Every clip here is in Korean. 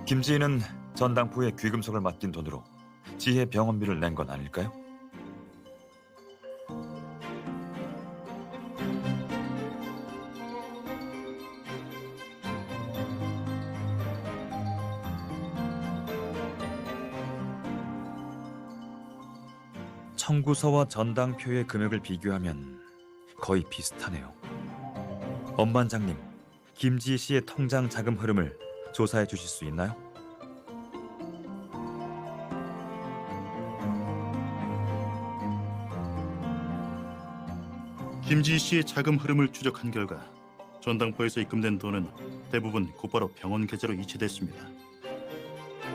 김지희는 전당포에 귀금속을 맡긴 돈으로 지혜 병원비를 낸 건 아닐까요? 청구서와 전당표의 금액을 비교하면 거의 비슷하네요. 엄반장님, 김지희 씨의 통장 자금 흐름을 조사해 주실 수 있나요? 김지희 씨의 자금 흐름을 추적한 결과 전당포에서 입금된 돈은 대부분 곧바로 병원 계좌로 이체됐습니다.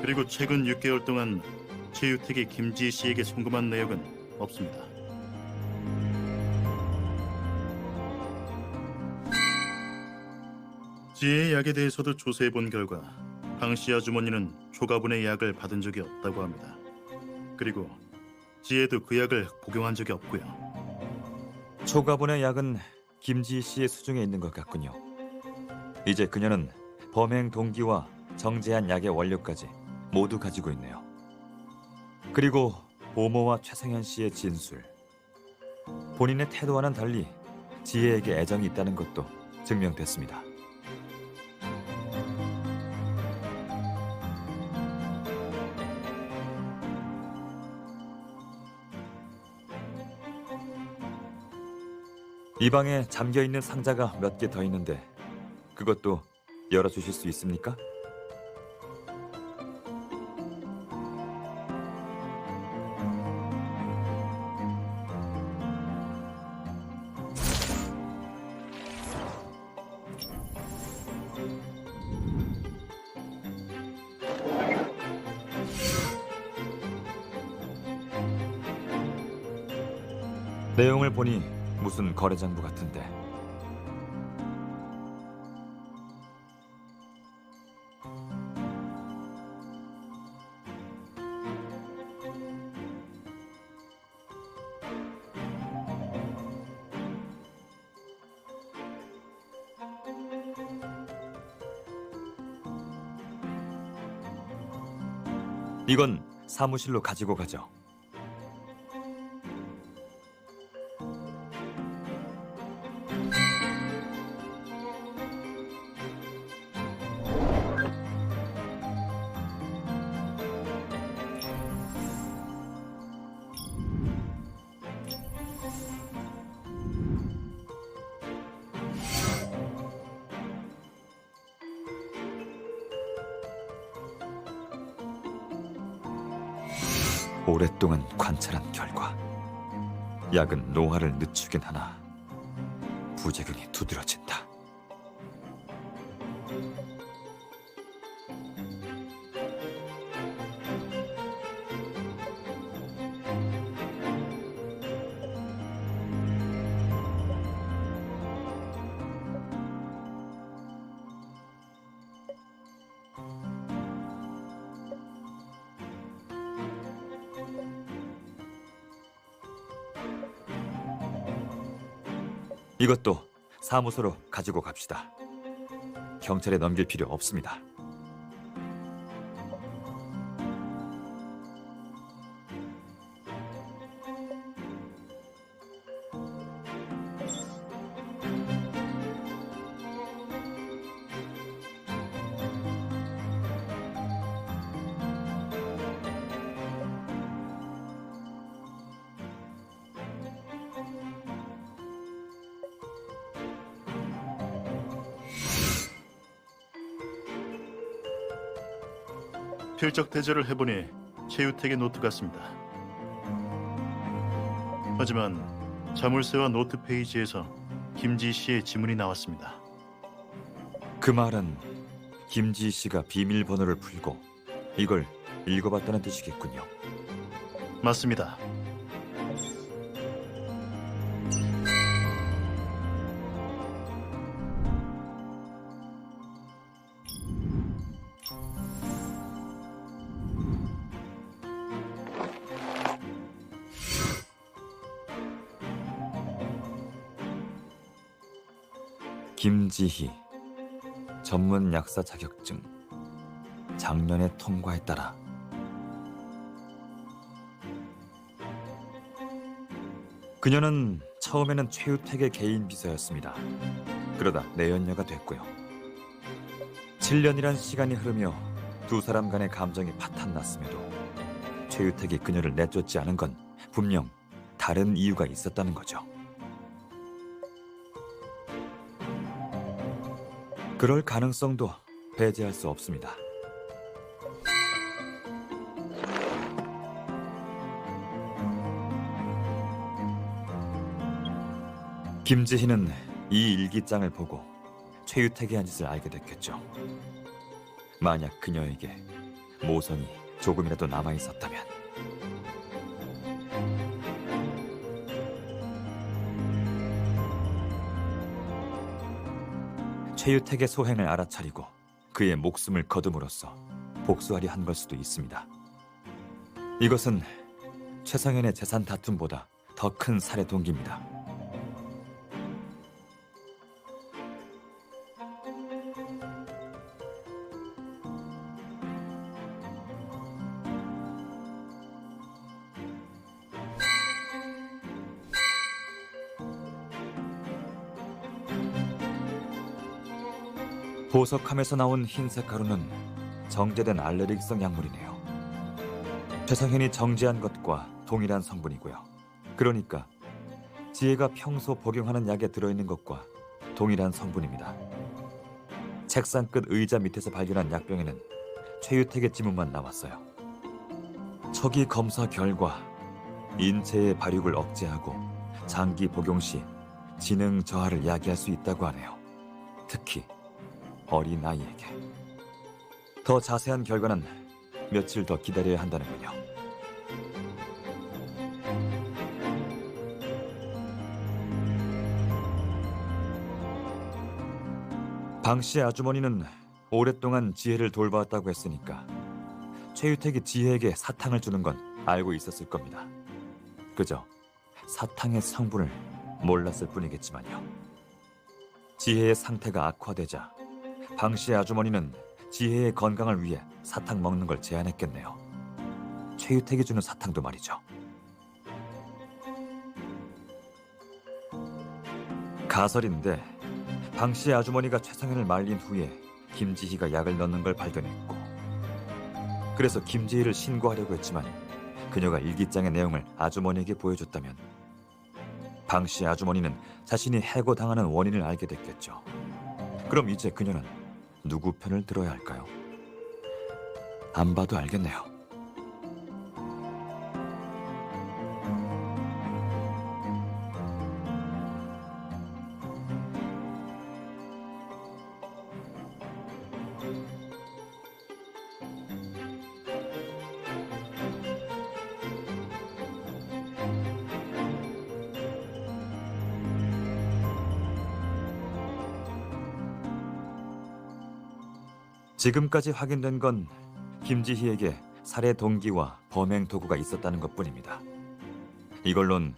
그리고 최근 6개월 동안 최유택이 김지희 씨에게 송금한 내역은 없습니다. 지혜의 약에 대해서도 조사해 본 결과 방씨 아주머니는 초가분의 약을 받은 적이 없다고 합니다. 그리고 지혜도 그 약을 복용한 적이 없고요. 초가분의 약은 김지희 씨의 수중에 있는 것 같군요. 이제 그녀는 범행 동기와 정제한 약의 원료까지 모두 가지고 있네요. 그리고 보모와 최상현 씨의 진술. 본인의 태도와는 달리 지혜에게 애정이 있다는 것도 증명됐습니다. 이 방에 잠겨있는 상자가 몇 개 더 있는데 그것도 열어주실 수 있습니까? 내용을 보니 무슨 거래장부 같은데. 이건 사무실로 가지고 가죠. 오랫동안 관찰한 결과 약은 노화를 늦추긴 하나 부작용이 두드러진다. 이것도 사무소로 가지고 갑시다. 경찰에 넘길 필요 없습니다. 필적 대조를 해보니 최유택의 노트 같습니다. 하지만 자물쇠와 노트 페이지에서 김지희 씨의 지문이 나왔습니다. 그 말은 김지희 씨가 비밀번호를 풀고 이걸 읽어봤다는 뜻이겠군요. 맞습니다. 김지희 전문 약사 자격증 작년에 통과했더라. 그녀는 처음에는 최유택의 개인 비서였습니다. 그러다 내연녀가 됐고요. 7년이란 시간이 흐르며 두 사람 간의 감정이 파탄났음에도 최유택이 그녀를 내쫓지 않은 건 분명 다른 이유가 있었다는 거죠. 그럴 가능성도 배제할 수 없습니다. 김지희는 이 일기장을 보고 최유택이 한 짓을 알게 됐겠죠. 만약 그녀에게 모성이 조금이라도 남아있었다면. 최유택의 소행을 알아차리고 그의 목숨을 거둠으로써 복수하려 한 걸 수도 있습니다. 이것은 최성현의 재산 다툼보다 더 큰 살해 동기입니다. 보석함에서 나온 흰색 가루는 정제된 알레르기성 약물이네요. 최성현이 정제한 것과 동일한 성분이고요. 그러니까 지혜가 평소 복용하는 약에 들어있는 것과 동일한 성분입니다. 책상 끝 의자 밑에서 발견한 약병에는 최유택의 지문만 나왔어요. 초기 검사 결과 인체의 발육을 억제하고 장기 복용 시 지능 저하를 야기할 수 있다고 하네요. 특히 어린 아이에게. 더 자세한 결과는 며칠 더 기다려야 한다는군요. 방 씨의 아주머니는 오랫동안 지혜를 돌봐왔다고 했으니까 최유택이 지혜에게 사탕을 주는 건 알고 있었을 겁니다. 그저 사탕의 성분을 몰랐을 뿐이겠지만요. 지혜의 상태가 악화되자 방 씨의 아주머니는 지혜의 건강을 위해 사탕 먹는 걸 제안했겠네요. 최유택이 주는 사탕도 말이죠. 가설인데 방 씨의 아주머니가 최성현을 말린 후에 김지희가 약을 넣는 걸 발견했고, 그래서 김지희를 신고하려고 했지만 그녀가 일기장의 내용을 아주머니에게 보여줬다면 방 씨의 아주머니는 자신이 해고당하는 원인을 알게 됐겠죠. 그럼 이제 그녀는 누구 편을 들어야 할까요? 안 봐도 알겠네요. 지금까지 확인된 건 김지희에게 살해 동기와 범행 도구가 있었다는 것뿐입니다. 이걸론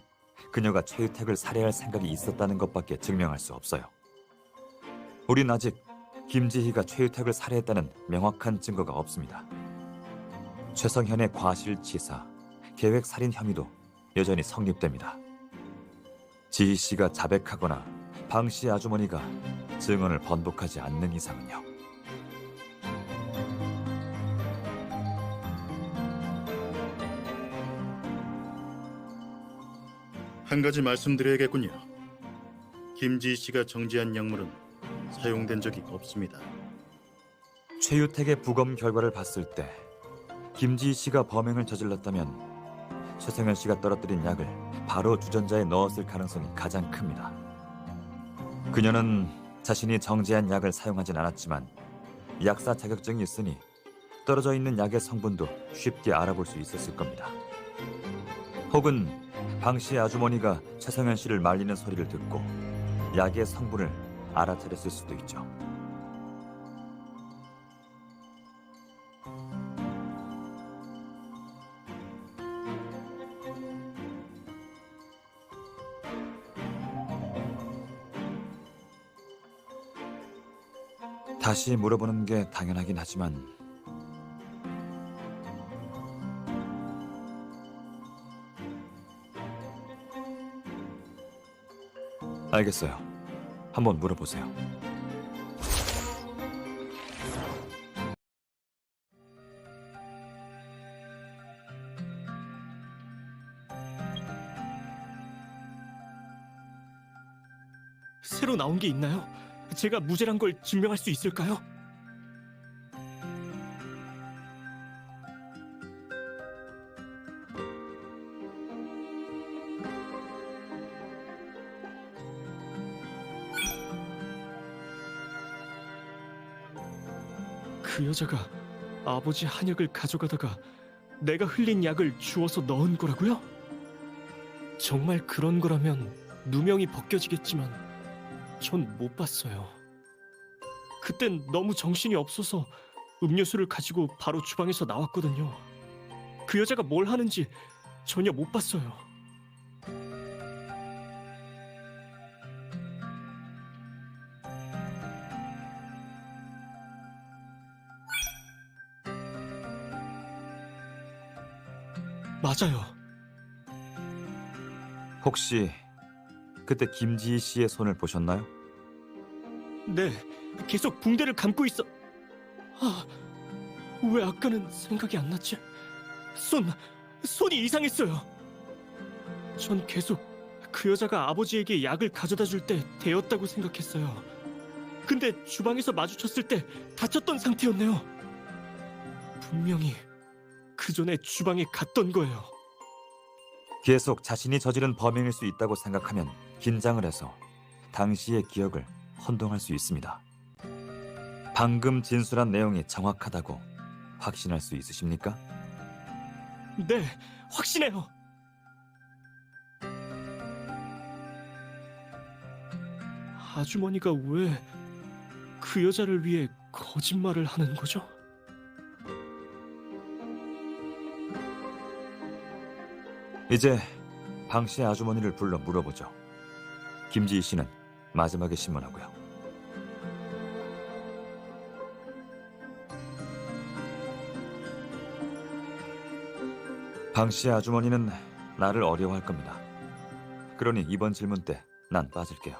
그녀가 최유택을 살해할 생각이 있었다는 것밖에 증명할 수 없어요. 우린 아직 김지희가 최유택을 살해했다는 명확한 증거가 없습니다. 최성현의 과실치사, 계획살인 혐의도 여전히 성립됩니다. 지희 씨가 자백하거나 방 씨의 아주머니가 증언을 번복하지 않는 이상은요. 한 가지 말씀드려야겠군요. 김지희 씨가 정지한 약물은 사용된 적이 없습니다. 최유택의 부검 결과를 봤을 때 김지희 씨가 범행을 저질렀다면 최성현 씨가 떨어뜨린 약을 바로 주전자에 넣었을 가능성이 가장 큽니다. 그녀는 자신이 정제한 약을 사용하진 않았지만 약사 자격증이 있으니 떨어져 있는 약의 성분도 쉽게 알아볼 수 있었을 겁니다. 혹은 방 씨의 아주머니가 최성현 씨를 말리는 소리를 듣고 약의 성분을 알아차렸을 수도 있죠. 다시 물어보는 게 당연하긴 하지만 알겠어요. 한번 물어보세요. 새로 나온 게 있나요? 제가 무죄란 걸 증명할 수 있을까요? 그 여자가 아버지 한약을 가져가다가 내가 흘린 약을 주워서 넣은 거라고요? 정말 그런 거라면 누명이 벗겨지겠지만 전 못 봤어요. 그땐 너무 정신이 없어서 음료수를 가지고 바로 주방에서 나왔거든요. 그 여자가 뭘 하는지 전혀 못 봤어요. 맞아요. 혹시 그때 김지희 씨의 손을 보셨나요? 네, 계속 붕대를 감고 있어. 아, 왜 아까는 생각이 안 났지? 손이 이상했어요. 전 계속 그 여자가 아버지에게 약을 가져다 줄 때 대였다고 생각했어요. 근데 주방에서 마주쳤을 때 다쳤던 상태였네요. 분명히 그 전에 주방에 갔던 거예요. 계속 자신이 저지른 범행일 수 있다고 생각하면 긴장을 해서 당시의 기억을 혼동할 수 있습니다. 방금 진술한 내용이 정확하다고 확신할 수 있으십니까? 네, 확신해요. 아주머니가 왜 그 여자를 위해 거짓말을 하는 거죠? 이제 방 씨의 아주머니를 불러 물어보죠. 김지희 씨는 마지막에 신문하고요. 방 씨의 아주머니는 나를 어려워할 겁니다. 그러니 이번 질문 때 난 빠질게요.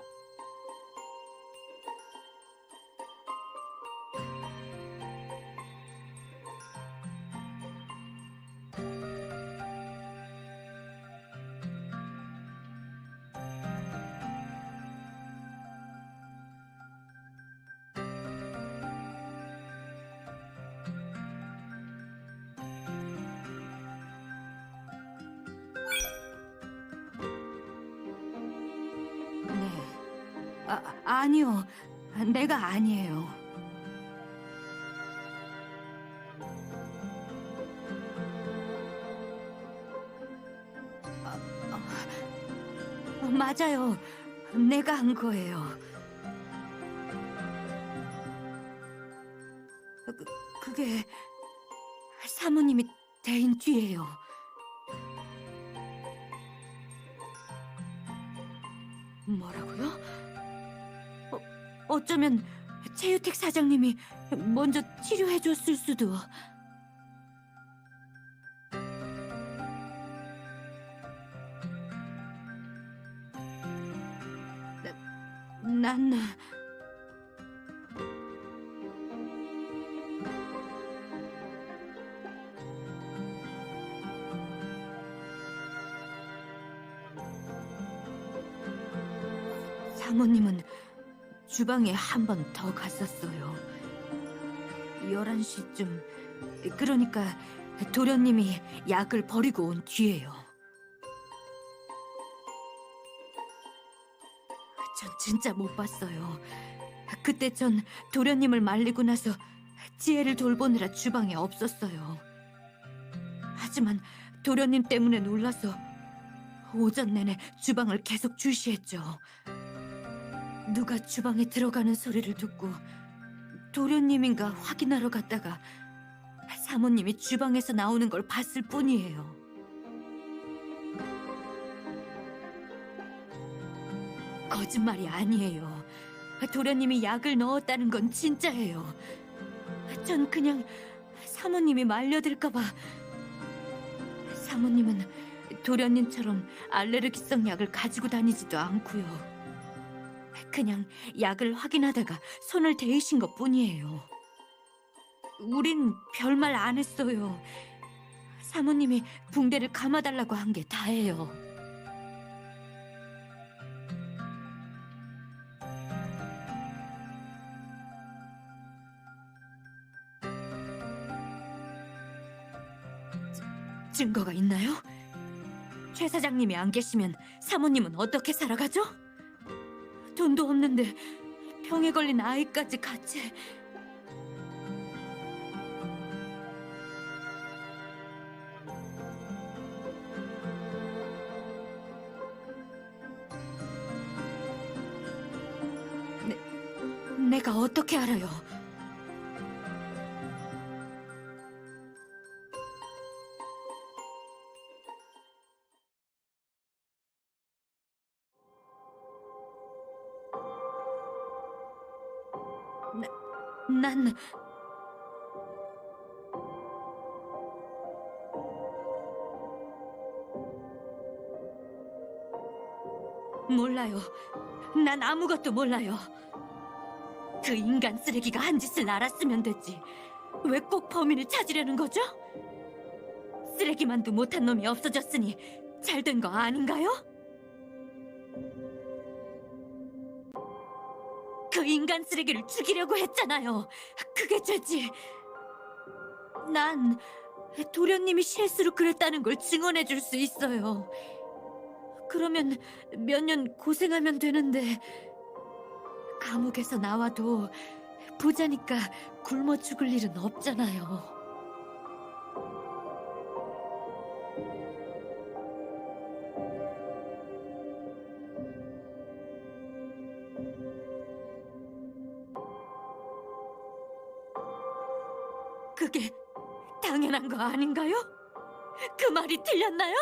네. 아니요. 내가 아니에요. 맞아요. 내가 한 거예요. 그게 사모님이 대인 뒤예요. 뭐라고요? 어쩌면 최유택 사장님이 먼저 치료해줬을 수도. 난 사모님은 주방에 한 번 더 갔었어요. 11시쯤. 그러니까 도련님이 약을 버리고 온 뒤에요. 전 진짜 못 봤어요. 그때 전 도련님을 말리고 나서 지혜를 돌보느라 주방에 없었어요. 하지만 도련님 때문에 놀라서 오전 내내 주방을 계속 주시했죠. 누가 주방에 들어가는 소리를 듣고 도련님인가 확인하러 갔다가 사모님이 주방에서 나오는 걸 봤을 뿐이에요. 거짓말이 아니에요. 도련님이 약을 넣었다는 건 진짜예요. 전 그냥 사모님이 말려들까 봐. 사모님은 도련님처럼 알레르기성 약을 가지고 다니지도 않고요. 그냥 약을 확인하다가 손을 대이신 것뿐이에요. 우린 별말 안 했어요. 사모님이 붕대를 감아달라고 한 게 다예요. 증거가 있나요? 최 사장님이 안 계시면 사모님은 어떻게 살아가죠? 돈도 없는데 병에 걸린 아이까지 같이... 내가 어떻게 알아요? 난 몰라요. 난 아무것도 몰라요. 그 인간 쓰레기가 한 짓을 알았으면 됐지. 왜 꼭 범인을 찾으려는 거죠? 쓰레기만도 못한 놈이 없어졌으니 잘된 거 아닌가요? 그 인간 쓰레기를 죽이려고 했잖아요. 그게 죄지. 난 도련님이 실수로 그랬다는 걸 증언해 줄 수 있어요. 그러면 몇 년 고생하면 되는데 감옥에서 나와도 부자니까 굶어 죽을 일은 없잖아요. 그게 당연한 거 아닌가요? 그 말이 틀렸나요?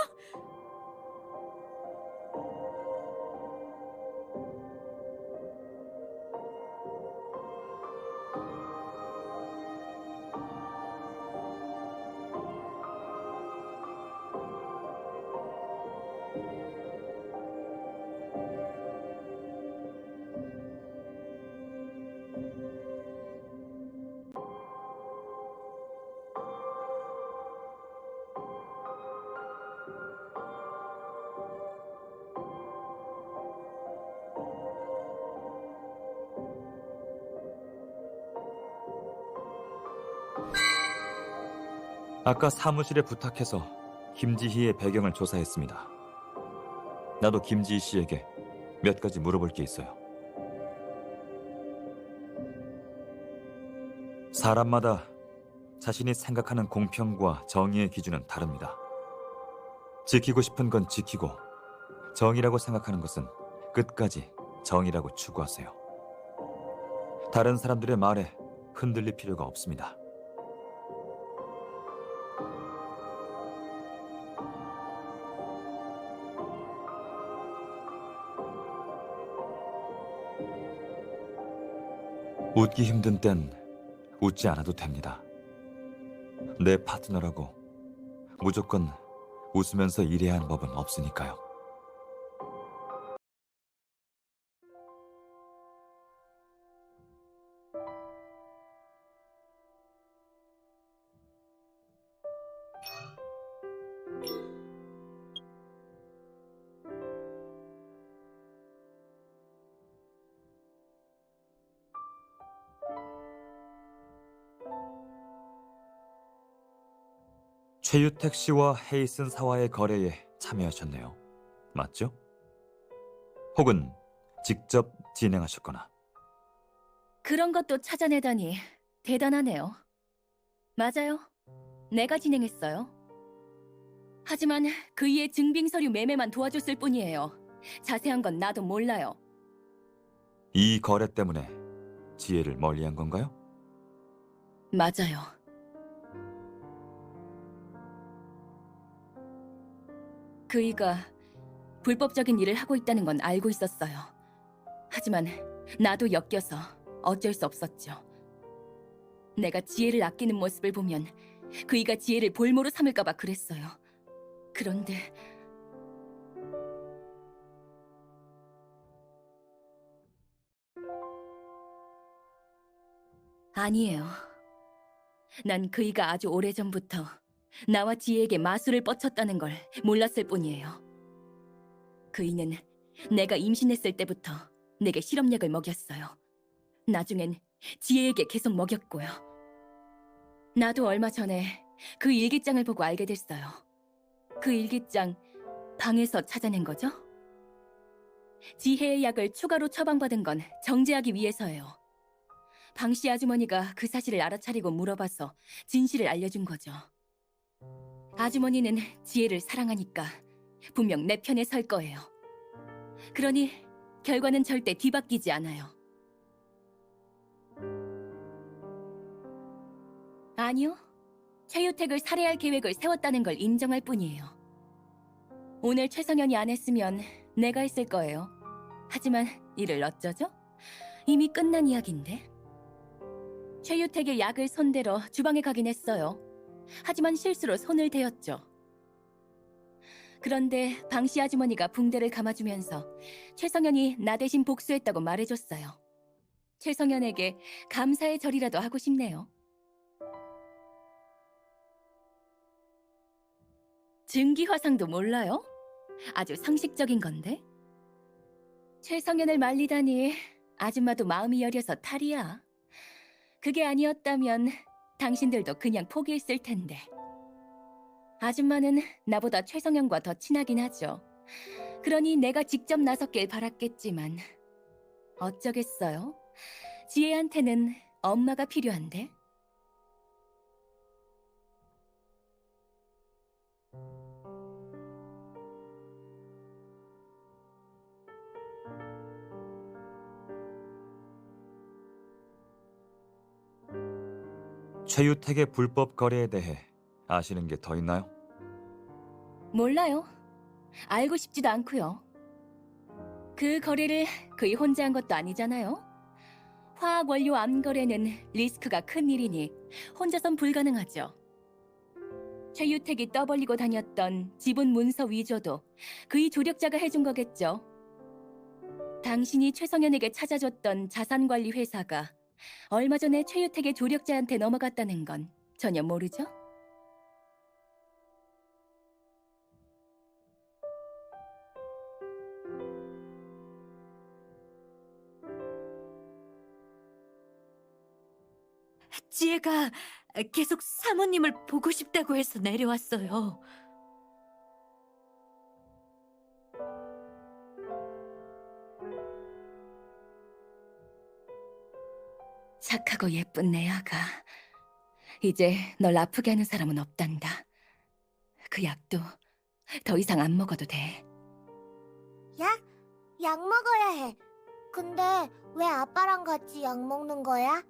아까 사무실에 부탁해서 김지희의 배경을 조사했습니다. 나도 김지희 씨에게 몇 가지 물어볼 게 있어요. 사람마다 자신이 생각하는 공평과 정의의 기준은 다릅니다. 지키고 싶은 건 지키고 정의라고 생각하는 것은 끝까지 정의라고 추구하세요. 다른 사람들의 말에 흔들릴 필요가 없습니다. 웃기 힘든 땐 웃지 않아도 됩니다. 내 파트너라고 무조건 웃으면서 일해야 하는 법은 없으니까요. 최유택 씨와 헤이슨 사와의 거래에 참여하셨네요. 맞죠? 혹은 직접 진행하셨거나. 그런 것도 찾아내다니 대단하네요. 맞아요. 내가 진행했어요. 하지만 그이의 증빙서류 매매만 도와줬을 뿐이에요. 자세한 건 나도 몰라요. 이 거래 때문에 지혜를 멀리한 건가요? 맞아요. 그이가 불법적인 일을 하고 있다는 건 알고 있었어요. 하지만 나도 엮여서 어쩔 수 없었죠. 내가 지혜를 아끼는 모습을 보면 그이가 지혜를 볼모로 삼을까 봐 그랬어요. 그런데 아니에요. 난 그이가 아주 오래전부터 나와 지혜에게 마술을 뻗쳤다는 걸 몰랐을 뿐이에요. 그이는 내가 임신했을 때부터 내게 실험약을 먹였어요. 나중엔 지혜에게 계속 먹였고요. 나도 얼마 전에 그 일기장을 보고 알게 됐어요. 그 일기장 방에서 찾아낸 거죠? 지혜의 약을 추가로 처방받은 건 정제하기 위해서예요. 방씨 아주머니가 그 사실을 알아차리고 물어봐서 진실을 알려준 거죠. 아주머니는 지혜를 사랑하니까 분명 내 편에 설 거예요. 그러니 결과는 절대 뒤바뀌지 않아요. 아니요. 최유택을 살해할 계획을 세웠다는 걸 인정할 뿐이에요. 오늘 최성현이 안 했으면 내가 했을 거예요. 하지만 이를 어쩌죠? 이미 끝난 이야기인데. 최유택의 약을 손대러 주방에 가긴 했어요. 하지만 실수로 손을 대었죠. 그런데 방씨 아주머니가 붕대를 감아주면서 최성현이 나 대신 복수했다고 말해줬어요. 최성현에게 감사의 절이라도 하고 싶네요. 증기화상도 몰라요? 아주 상식적인 건데. 최성현을 말리다니 아줌마도 마음이 여려서 탈이야. 그게 아니었다면 당신들도 그냥 포기했을 텐데. 아줌마는 나보다 최성현과 더 친하긴 하죠. 그러니 내가 직접 나섰길 바랐겠지만 어쩌겠어요? 지혜한테는 엄마가 필요한데. 최유택의 불법 거래에 대해 아시는 게 더 있나요? 몰라요. 알고 싶지도 않고요. 그 거래를 그이 혼자 한 것도 아니잖아요. 화학 원료 암 거래는 리스크가 큰 일이니 혼자선 불가능하죠. 최유택이 떠벌리고 다녔던 지분 문서 위조도 그이 조력자가 해준 거겠죠. 당신이 최성현에게 찾아줬던 자산관리 회사가 얼마 전에 최유택의 조력자한테 넘어갔다는 건 전혀 모르죠? 지혜가 계속 사모님을 보고 싶다고 해서 내려왔어요. 착하고 예쁜 내 아가. 이제 널 아프게 하는 사람은 없단다. 그 약도 더 이상 안 먹어도 돼. 약? 약 먹어야 해. 근데 왜 아빠랑 같이 약 먹는 거야?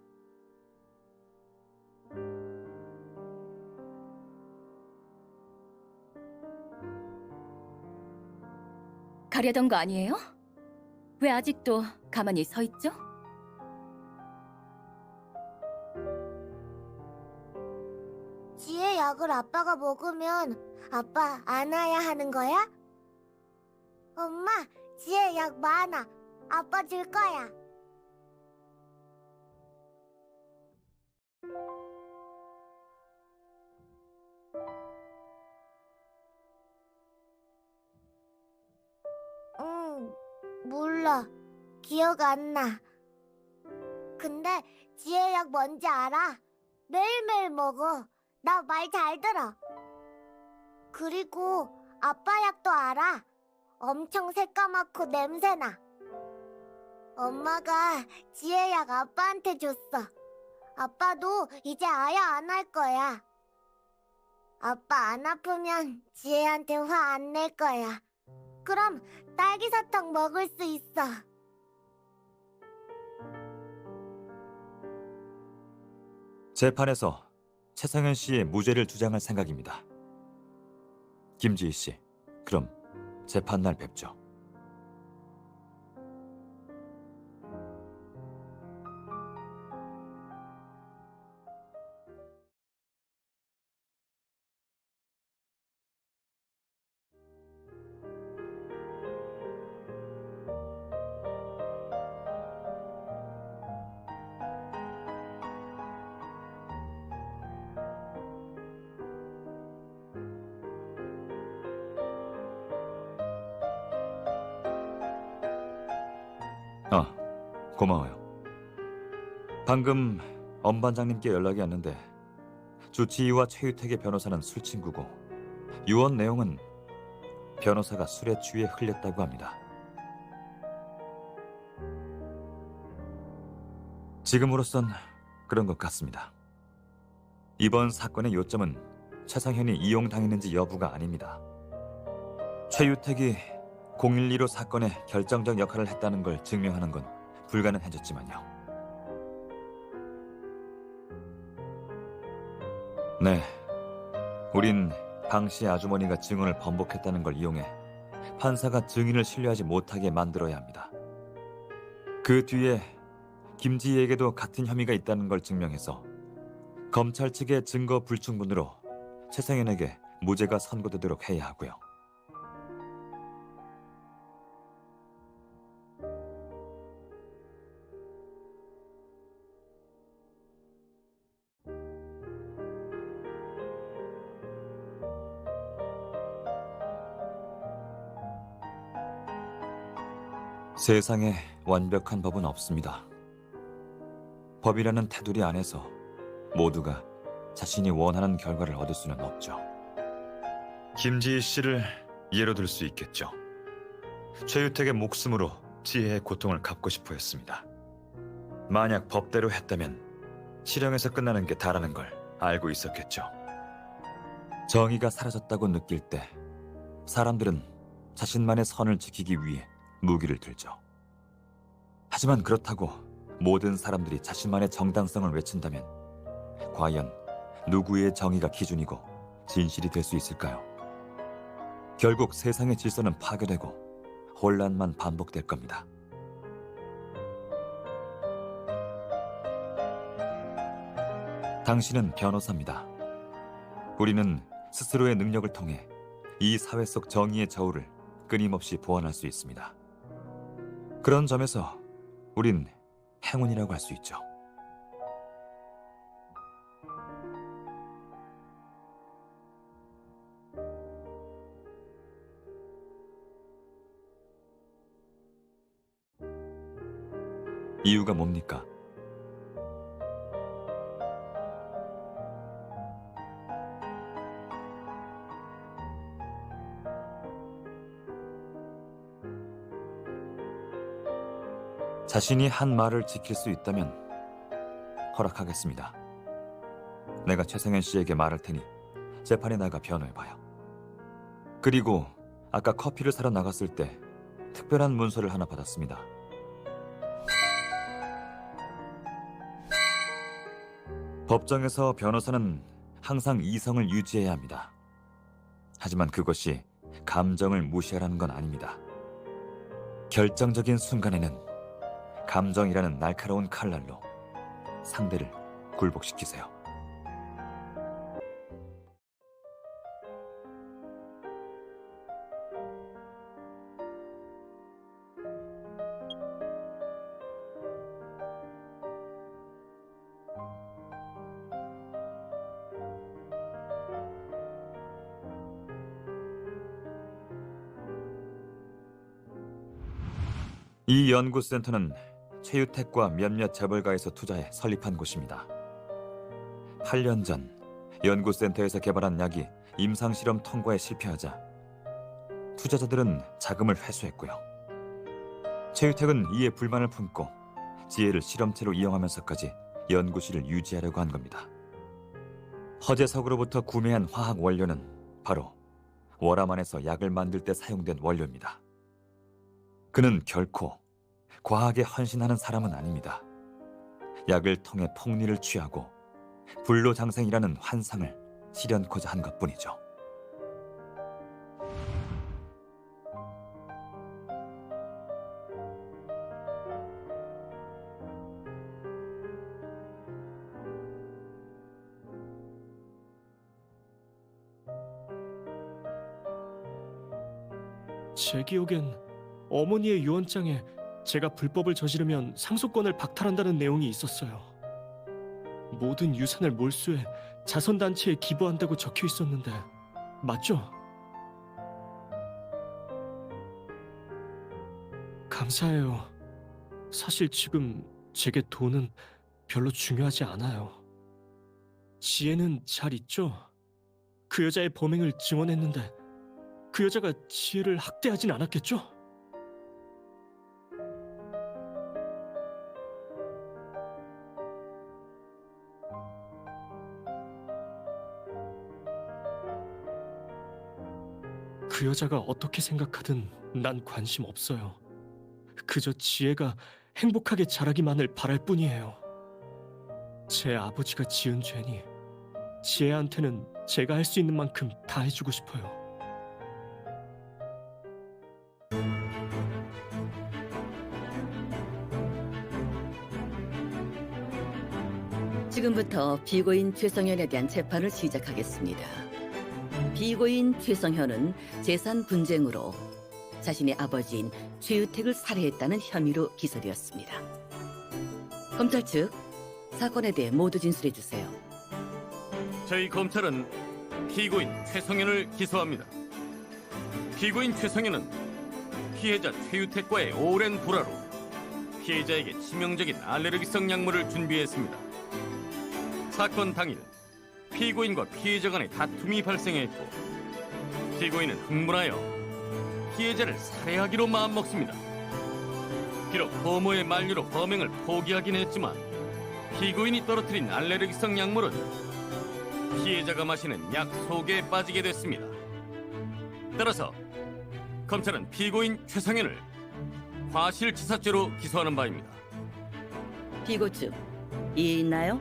가려던 거 아니에요? 왜 아직도 가만히 서 있죠? 지혜 약을 아빠가 먹으면 아빠 안 와야 하는 거야? 엄마, 지혜 약 많아. 아빠 줄 거야. 몰라. 기억 안 나. 근데 지혜 약 뭔지 알아? 매일매일 먹어. 나 말 잘 들어. 그리고 아빠 약도 알아. 엄청 새까맣고 냄새나. 엄마가 지혜 약 아빠한테 줬어. 아빠도 이제 아예 안 할 거야. 아빠 안 아프면 지혜한테 화 안 낼 거야. 그럼 딸기 사탕 먹을 수 있어. 재판에서 최성현 씨의 무죄를 주장할 생각입니다. 김지희 씨, 그럼 재판 날 뵙죠. 고마워요. 방금 엄 반장님께 연락이 왔는데 주치의와 최유택의 변호사는 술 친구고 유언 내용은 변호사가 술에 취해 흘렸다고 합니다. 지금으로선 그런 것 같습니다. 이번 사건의 요점은 최상현이 이용당했는지 여부가 아닙니다. 최유택이 012로 사건에 결정적 역할을 했다는 걸 증명하는 건 불가능해졌지만요. 네, 우린 방 씨의 아주머니가 증언을 번복했다는 걸 이용해 판사가 증인을 신뢰하지 못하게 만들어야 합니다. 그 뒤에 김지희에게도 같은 혐의가 있다는 걸 증명해서 검찰 측의 증거 불충분으로 최상현에게 무죄가 선고되도록 해야 하고요. 세상에 완벽한 법은 없습니다. 법이라는 테두리 안에서 모두가 자신이 원하는 결과를 얻을 수는 없죠. 김지희 씨를 예로 들 수 있겠죠. 최유택의 목숨으로 지혜의 고통을 갚고 싶어 했습니다. 만약 법대로 했다면 실형에서 끝나는 게 다라는 걸 알고 있었겠죠. 정의가 사라졌다고 느낄 때 사람들은 자신만의 선을 지키기 위해 무기를 들죠. 하지만 그렇다고 모든 사람들이 자신만의 정당성을 외친다면 과연 누구의 정의가 기준이고 진실이 될 수 있을까요? 결국 세상의 질서는 파괴되고 혼란만 반복될 겁니다. 당신은 변호사입니다. 우리는 스스로의 능력을 통해 이 사회 속 정의의 저울을 끊임없이 보완할 수 있습니다. 그런 점에서 우린 행운이라고 할 수 있죠. 이유가 뭡니까? 자신이 한 말을 지킬 수 있다면 허락하겠습니다. 내가 최상현 씨에게 말할 테니 재판에 나가 변호해봐요. 그리고 아까 커피를 사러 나갔을 때 특별한 문서를 하나 받았습니다. 법정에서 변호사는 항상 이성을 유지해야 합니다. 하지만 그것이 감정을 무시하라는 건 아닙니다. 결정적인 순간에는 감정이라는 날카로운 칼날로 상대를 굴복시키세요. 이 연구센터는 최유택과 몇몇 재벌가에서 투자해 설립한 곳입니다. 8년 전 연구센터에서 개발한 약이 임상실험 통과에 실패하자 투자자들은 자금을 회수했고요. 최유택은 이에 불만을 품고 지혜를 실험체로 이용하면서까지 연구실을 유지하려고 한 겁니다. 허재석으로부터 구매한 화학 원료는 바로 월암안에서 약을 만들 때 사용된 원료입니다. 그는 결코 과학에 헌신하는 사람은 아닙니다. 약을 통해 폭리를 취하고 불로장생이라는 환상을 실현코자 한 것뿐이죠. 제 기억엔 어머니의 유언장에 제가 불법을 저지르면 상속권을 박탈한다는 내용이 있었어요. 모든 유산을 몰수해 자선단체에 기부한다고 적혀 있었는데 맞죠? 감사해요. 사실 지금 제게 돈은 별로 중요하지 않아요. 지혜는 잘 있죠? 그 여자의 범행을 증언했는데 그 여자가 지혜를 학대하진 않았겠죠? 그 여자가 어떻게 생각하든 난 관심 없어요. 그저 지혜가 행복하게 자라기만을 바랄 뿐이에요. 제 아버지가 지은 죄니 지혜한테는 제가 할 수 있는 만큼 다 해주고 싶어요. 지금부터 피고인 최성현에 대한 재판을 시작하겠습니다. 피고인 최성현은 재산 분쟁으로 자신의 아버지인 최유택을 살해했다는 혐의로 기소되었습니다. 검찰 측 사건에 대해 모두 진술해 주세요. 저희 검찰은 피고인 최성현을 기소합니다. 피고인 최성현은 피해자 최유택과의 오랜 불화로 피해자에게 치명적인 알레르기성 약물을 준비했습니다. 사건 당일 피고인과 피해자 간의 다툼이 발생했고 피고인은 흥분하여 피해자를 살해하기로 마음먹습니다. 비록 보모의 만류로 범행을 포기하긴 했지만 피고인이 떨어뜨린 알레르기성 약물은 피해자가 마시는 약 속에 빠지게 됐습니다. 따라서 검찰은 피고인 최성현을 과실치사죄로 기소하는 바입니다. 피고 측 이해 있나요?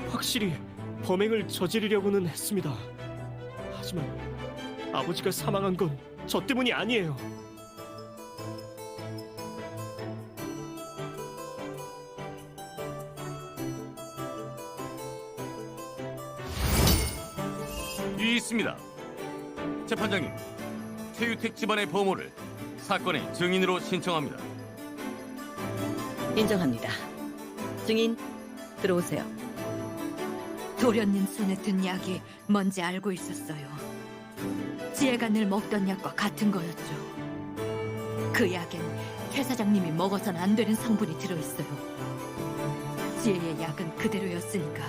확실히 범행을 저지르려고는 했습니다. 하지만 아버지가 사망한 건 저 때문이 아니에요. 이의 있습니다. 재판장님, 최유택 집안의 보모를 사건의 증인으로 신청합니다. 인정합니다. 증인 들어오세요. 도련님 손에 든 약이 뭔지 알고 있었어요. 지혜가 늘 먹던 약과 같은 거였죠. 그 약엔 최 사장님이 먹어선 안 되는 성분이 들어있어요. 지혜의 약은 그대로였으니까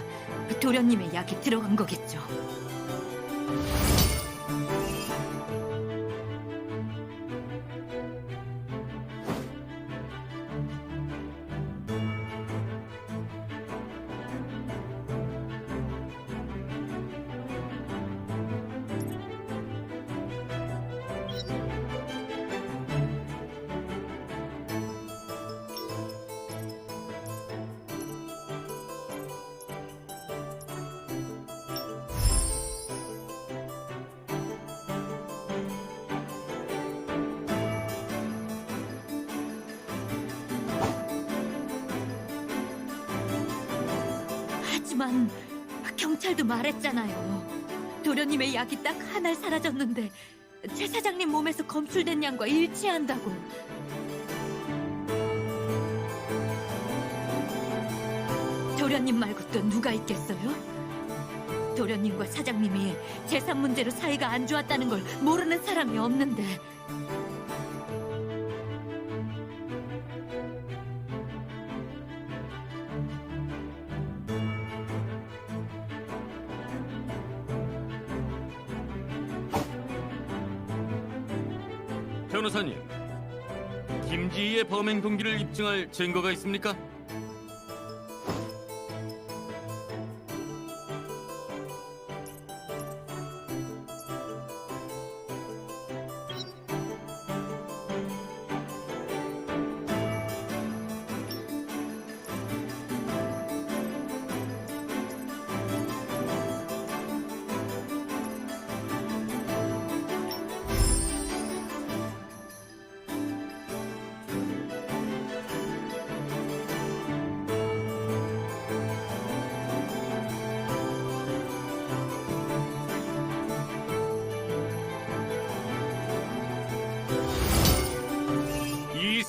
도련님의 약이 들어간 거겠죠. 하지만 경찰도 말했잖아요. 도련님의 약이 딱 하나 사라졌는데 최 사장님 몸에서 검출된 양과 일치한다고. 도련님 말고 또 누가 있겠어요? 도련님과 사장님이 재산 문제로 사이가 안 좋았다는 걸 모르는 사람이 없는데. 변호사님, 김지희의 범행 동기를 입증할 증거가 있습니까?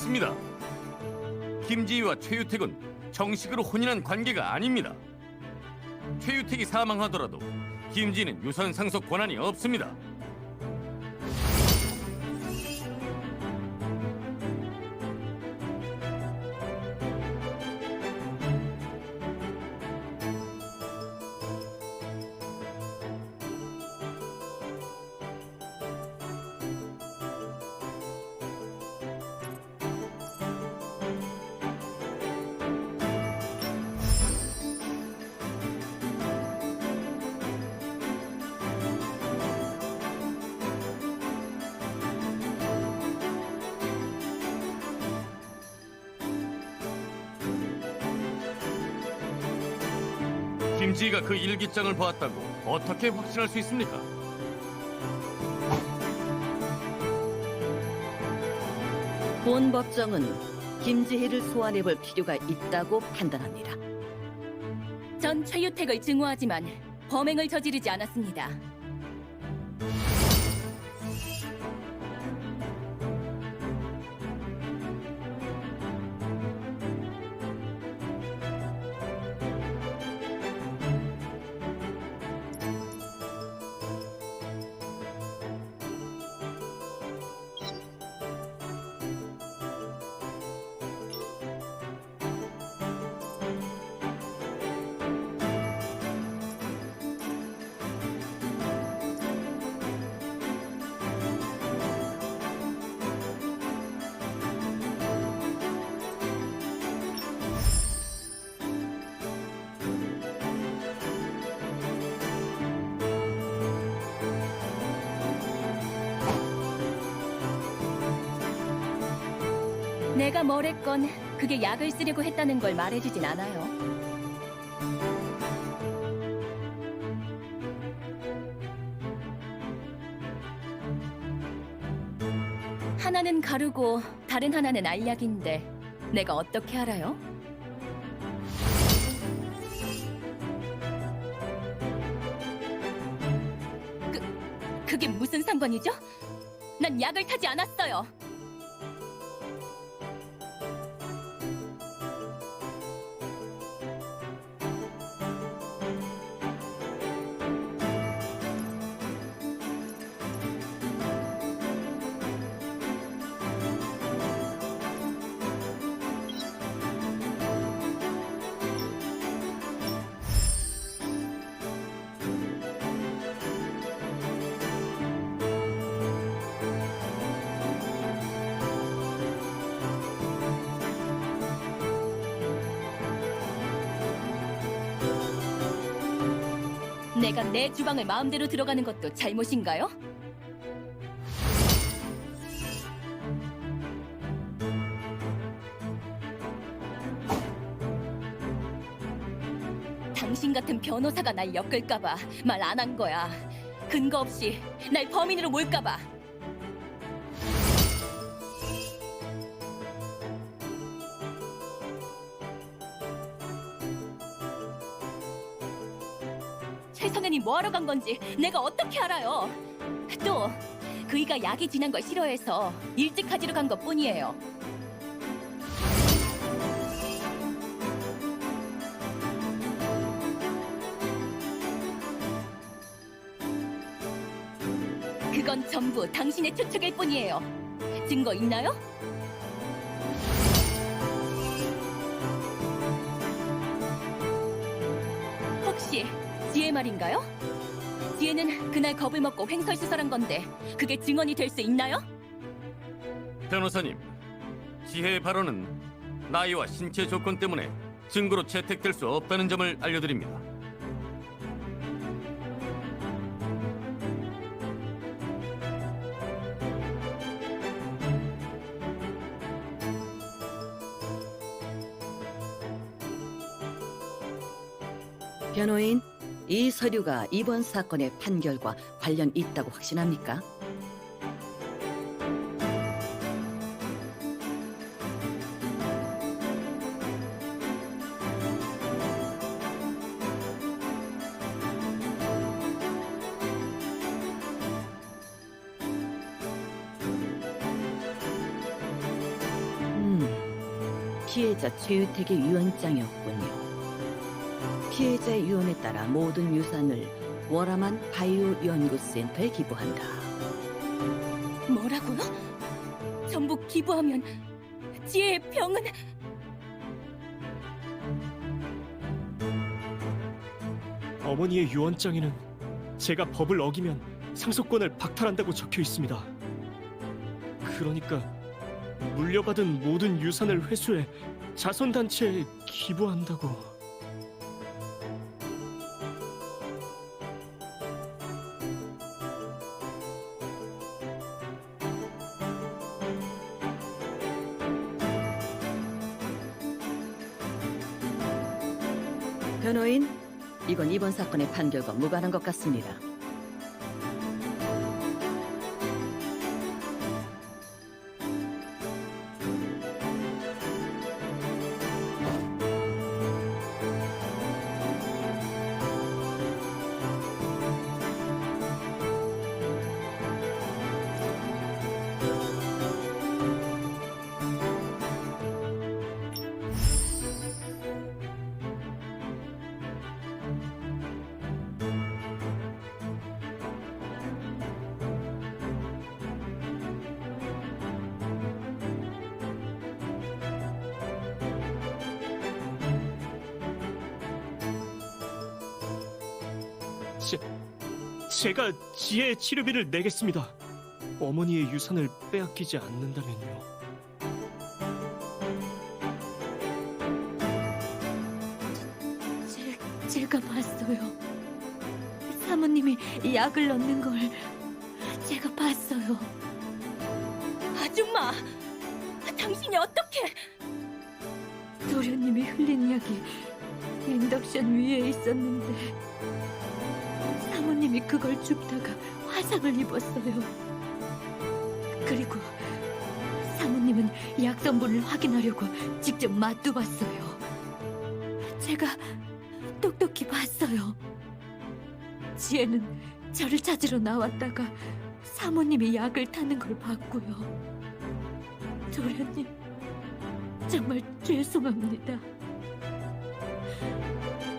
있습니다. 김지희와 최유택은 정식으로 혼인한 관계가 아닙니다. 최유택이 사망하더라도 김지희는 유산 상속 권한이 없습니다. 김지희가 그 일기장을 보았다고 어떻게 확신할 수 있습니까? 본 법정은 김지희를 소환해볼 필요가 있다고 판단합니다. 전 최유택을 증오하지만 범행을 저지르지 않았습니다. 내가 뭐랬건 그게 약을 쓰려고 했다는 걸 말해주진 않아요. 하나는 가루고 다른 하나는 알약인데 내가 어떻게 알아요? 그게 무슨 상관이죠? 난 약을 타지 않았어요. 내가 내 주방을 마음대로 들어가는 것도 잘못인가요? 당신 같은 변호사가 날 엮을까봐 말 안 한 거야. 근거 없이 날 범인으로 몰까봐. 최성현이 뭐하러 간 건지 내가 어떻게 알아요? 또 그이가 약이 진한 걸 싫어해서 일찍 가지러 간 것뿐이에요. 그건 전부 당신의 추측일 뿐이에요. 증거 있나요? 혹시 지혜 말인가요? 지혜는 그날 겁을 먹고 횡설수설한 건데 그게 증언이 될 수 있나요? 변호사님, 지혜의 발언은 나이와 신체 조건 때문에 증거로 채택될 수 없다는 점을 알려드립니다. 변호인, 이 서류가 이번 사건의 판결과 관련 있다고 확신합니까? 피해자 최유택의 유언장이었군요. 피해자의 유언에 따라 모든 유산을 워라만 바이오 연구센터에 기부한다. 뭐라고요? 전부 기부하면 지혜의 병은... 어머니의 유언장에는 제가 법을 어기면 상속권을 박탈한다고 적혀 있습니다. 그러니까 물려받은 모든 유산을 회수해 자선단체에 기부한다고... 변호인, 이건 이번 사건의 판결과 무관한 것 같습니다. 제가 지혜의 치료비를 내겠습니다. 어머니의 유산을 빼앗기지 않는다면요. 제가 봤어요. 사모님이 약을 넣는 걸 제가 봤어요. 아줌마, 당신이 어떻게? 도련님이 흘린 약이 인덕션 위에 있었는데 사모님이 그걸 줍다가 화상을 입었어요. 그리고 사모님은 약 성분을 확인하려고 직접 맛도 봤어요. 제가 똑똑히 봤어요. 지혜는 저를 찾으러 나왔다가 사모님이 약을 타는 걸 봤고요. 도련님, 정말 죄송합니다.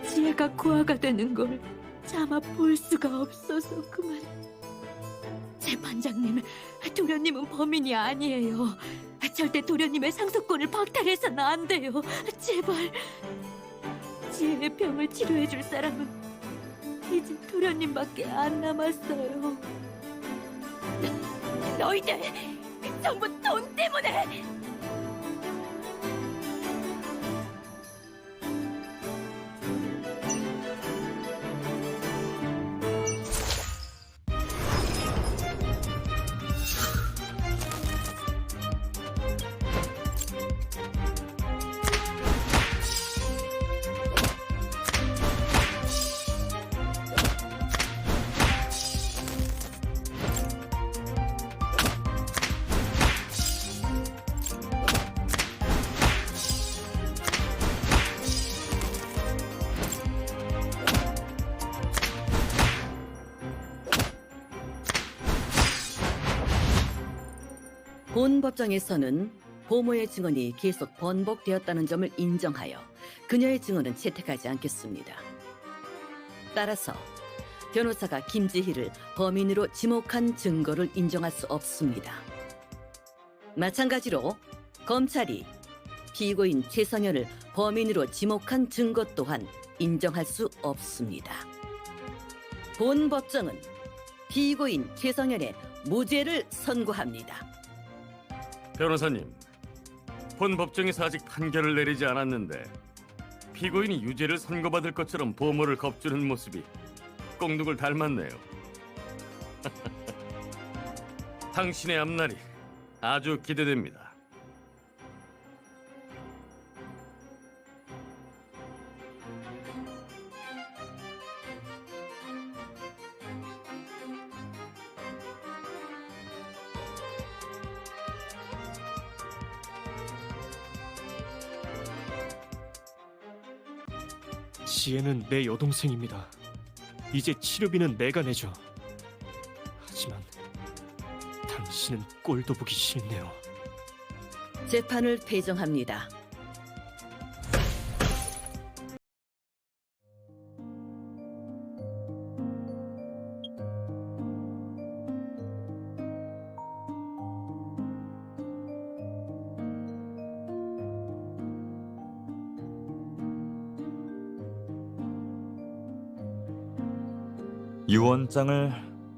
지혜가 고아가 되는 걸 차마 볼 수가 없어서 그만. 재판장님, 도련님은 범인이 아니에요. 절대 도련님의 상속권을 박탈해서는 안 돼요. 제발. 지혜의 병을 치료해줄 사람은 이제 도련님밖에 안 남았어요. 너희들 전부 돈 때문에! 본 법정에서는 보모의 증언이 계속 번복되었다는 점을 인정하여 그녀의 증언은 채택하지 않겠습니다. 따라서 변호사가 김지희를 범인으로 지목한 증거를 인정할 수 없습니다. 마찬가지로 검찰이 피고인 최선현을 범인으로 지목한 증거 또한 인정할 수 없습니다. 본 법정은 피고인 최선현의 무죄를 선고합니다. 변호사님, 본 법정에서 아직 판결을 내리지 않았는데 피고인이 유죄를 선고받을 것처럼 보모를 겁주는 모습이 꼭 누굴 닮았네요. 당신의 앞날이 아주 기대됩니다. 지혜는 내 여동생입니다. 이제 치료비는 내가 내죠. 하지만 당신은 꼴도 보기 싫네요. 재판을 폐정합니다. 유언장을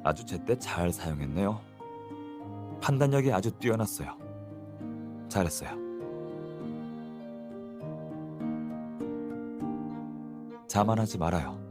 아주 제때 잘 사용했네요. 판단력이 아주 뛰어났어요. 잘했어요. 자만하지 말아요.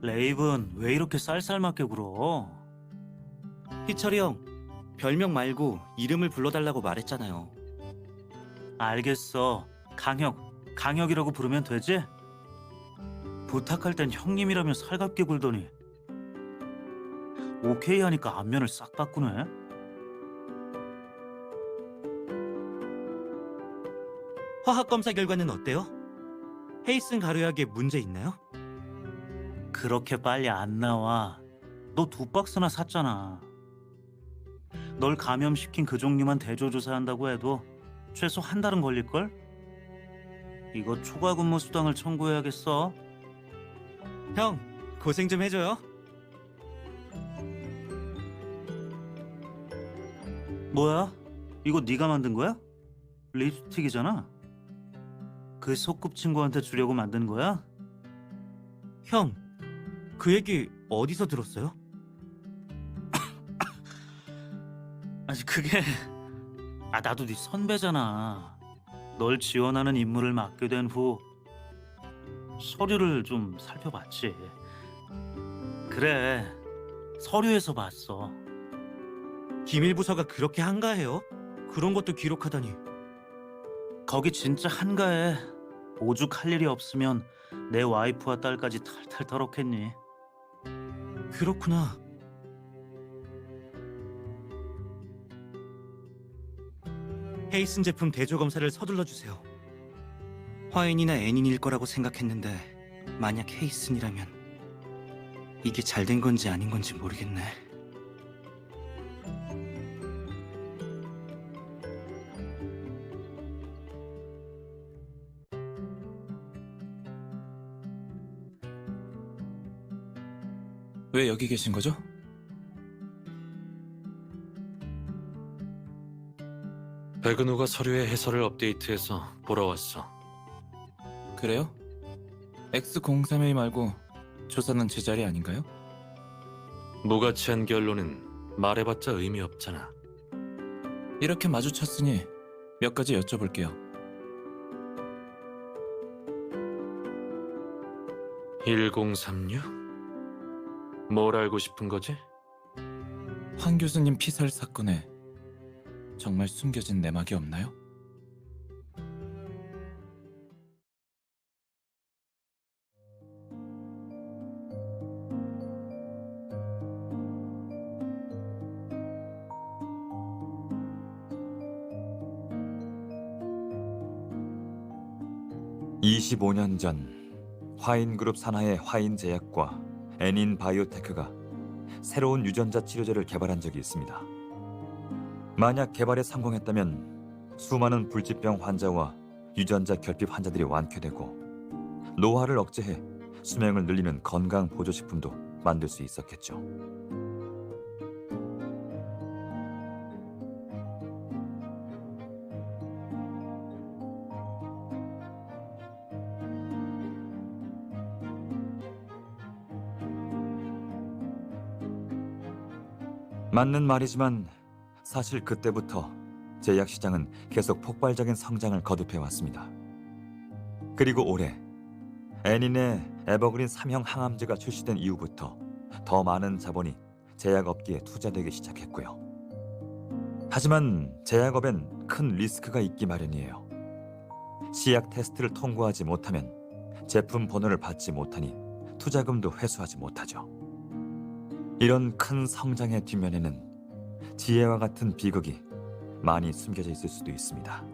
레이븐 왜 이렇게 쌀쌀맞게 굴어? 희철이 형, 별명 말고 이름을 불러달라고 말했잖아요. 알겠어. 강혁이라고 부르면 되지? 부탁할 땐 형님이라면 살갑게 굴더니 오케이 하니까 안면을 싹 바꾸네. 화학 검사 결과는 어때요? 헤이슨 가루약에 문제 있나요? 그렇게 빨리 안 나와. 너 2박스나 샀잖아. 널 감염시킨 그 종류만 대조조사한다고 해도 최소 한 달은 걸릴걸? 이거 초과 근무 수당을 청구해야겠어. 형, 고생 좀 해줘요. 뭐야? 이거 네가 만든 거야? 립스틱이잖아. 그 소꿉친구한테 주려고 만든 거야? 형, 그 얘기 어디서 들었어요? 아니 그게 나도 네 선배잖아. 널 지원하는 임무를 맡게 된 후 서류를 좀 살펴봤지. 그래, 서류에서 봤어. 기밀부서가 그렇게 한가해요? 그런 것도 기록하다니. 거기 진짜 한가해. 오죽 할 일이 없으면 내 와이프와 딸까지 탈탈 털었겠니. 그렇구나. 헤이슨 제품 대조 검사를 서둘러 주세요. 화인이나 애닌일 거라고 생각했는데 만약 헤이슨이라면 이게 잘 된 건지 아닌 건지 모르겠네. 왜 여기 계신 거죠? 백은우가 서류의 해설을 업데이트해서 보러 왔어. 그래요? X031 말고 조사는 제 자리 아닌가요? 무가치한 결론은 말해봤자 의미 없잖아. 이렇게 마주쳤으니 몇 가지 여쭤볼게요. 1036? 뭘 알고 싶은 거지? 황 교수님 피살 사건에 정말 숨겨진 내막이 없나요? (25년) 전 화인그룹 산하의 화인제약과 애닌바이오테크가 새로운 유전자 치료제를 개발한 적이 있습니다. 만약 개발에 성공했다면 수많은 불치병 환자와 유전자 결핍 환자들이 완쾌되고 노화를 억제해 수명을 늘리는 건강 보조식품도 만들 수 있었겠죠. 맞는 말이지만 사실 그때부터 제약 시장은 계속 폭발적인 성장을 거듭해 왔습니다. 그리고 올해 애닌의 에버그린 3형 항암제가 출시된 이후부터 더 많은 자본이 제약업계에 투자되기 시작했고요. 하지만 제약업엔 큰 리스크가 있기 마련이에요. 시약 테스트를 통과하지 못하면 제품 번호를 받지 못하니 투자금도 회수하지 못하죠. 이런 큰 성장의 뒷면에는 지혜와 같은 비극이 많이 숨겨져 있을 수도 있습니다.